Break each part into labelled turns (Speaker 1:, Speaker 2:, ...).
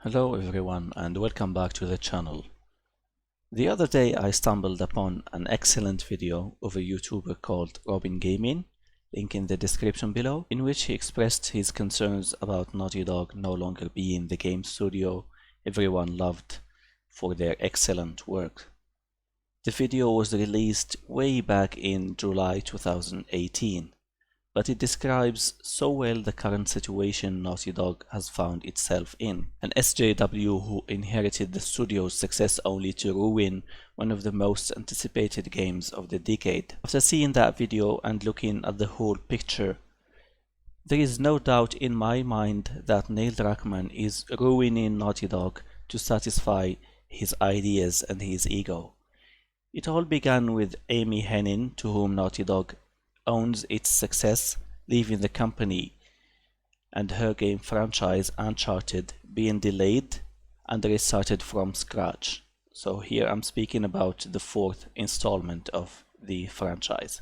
Speaker 1: Hello everyone and welcome back to the channel. The other day I stumbled upon an excellent video of a YouTuber called Robin Gaming, link in the description below, in which he expressed his concerns about Naughty Dog no longer being the game studio everyone loved for their excellent work. The video was released way back in July 2018. But it describes so well the current situation Naughty Dog has found itself in. An SJW who inherited the studio's success only to ruin one of the most anticipated games of the decade. After seeing that video and looking at the whole picture, there is no doubt in my mind that Neil Druckmann is ruining Naughty Dog to satisfy his ideas and his ego. It all began with Amy Hennig, to whom Naughty Dog owns its success, leaving the company, and her game franchise Uncharted being delayed and restarted from scratch. So here I'm speaking about the fourth installment of the franchise.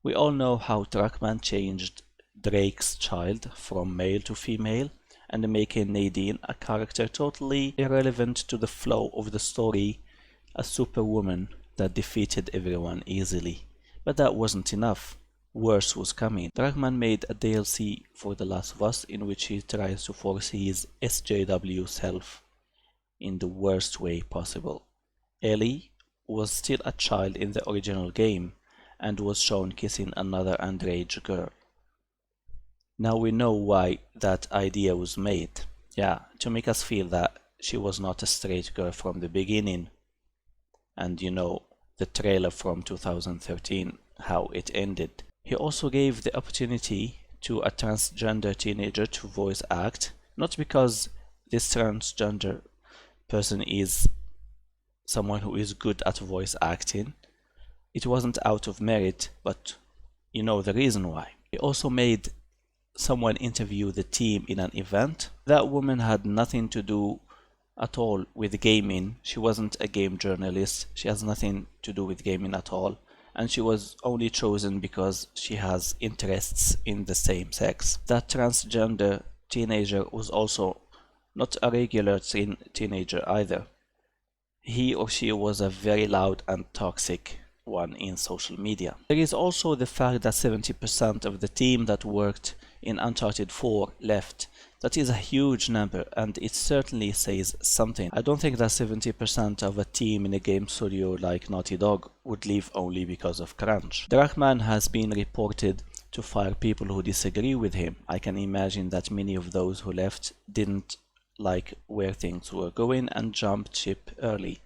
Speaker 1: We all know how Druckmann changed Drake's child from male to female and making Nadine a character totally irrelevant to the flow of the story, a superwoman that defeated everyone easily. But that wasn't enough. Worse was coming. Druckmann made a DLC for The Last of Us in which he tries to force his SJW self in the worst way possible. Ellie was still a child in the original game and was shown kissing another underage girl. Now we know why that idea was made. Yeah, to make us feel that she was not a straight girl from the beginning. And you know, the trailer from 2013, how it ended. He also gave the opportunity to a transgender teenager to voice act, not because this transgender person is someone who is good at voice acting. It wasn't out of merit, but you know the reason why. He also made someone interview the team in an event. That woman had nothing to do at all with gaming. She wasn't a game journalist. She has nothing to do with gaming at all. And she was only chosen because she has interests in the same sex. That transgender teenager was also not a regular teenager either. He or she was a very loud and toxic one in social media. There is also the fact that 70% of the team that worked in Uncharted 4 left. That is a huge number, and it certainly says something. I don't think that 70% of a team in a game studio like Naughty Dog would leave only because of crunch. Druckmann has been reported to fire people who disagree with him. I can imagine that many of those who left didn't like where things were going and jumped ship early.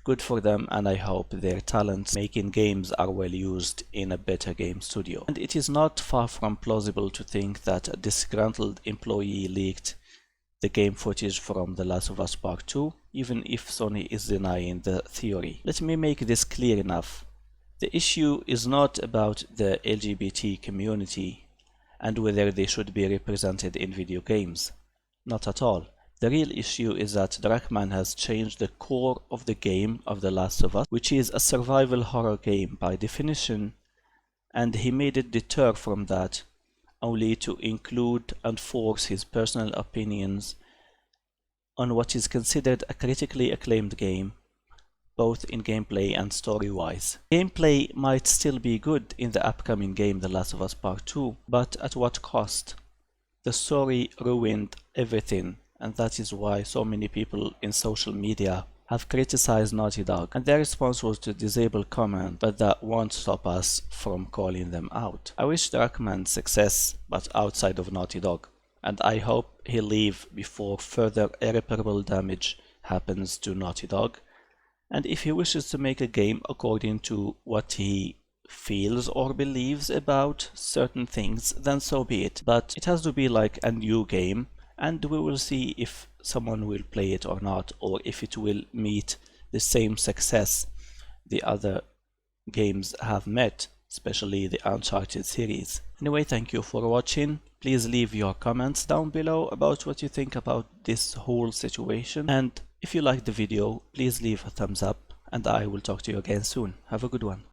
Speaker 1: Good for them, and I hope their talents making games are well used in a better game studio. And it is not far from plausible to think that a disgruntled employee leaked the game footage from The Last of Us Part 2, even if Sony is denying the theory. Let me make this clear enough. The issue is not about the LGBT community and whether they should be represented in video games. Not at all. The real issue is that Druckmann has changed the core of the game of The Last of Us, which is a survival horror game by definition, and he made it deter from that, only to include and force his personal opinions on what is considered a critically acclaimed game, both in gameplay and story-wise. Gameplay might still be good in the upcoming game The Last of Us Part 2, but at what cost? The story ruined everything. And that is why so many people in social media have criticized Naughty Dog, and their response was to disable comment, but that won't stop us from calling them out. I wish Druckmann success, but outside of Naughty Dog, and I hope he'll leave before further irreparable damage happens to Naughty Dog. And if he wishes to make a game according to what he feels or believes about certain things, then so be it. But it has to be like a new game, and we will see if someone will play it or not, or if it will meet the same success the other games have met, especially the Uncharted series. Anyway, thank you for watching. Please leave your comments down below about what you think about this whole situation, and if you liked the video, please leave a thumbs up, and I will talk to you again soon. Have a good one.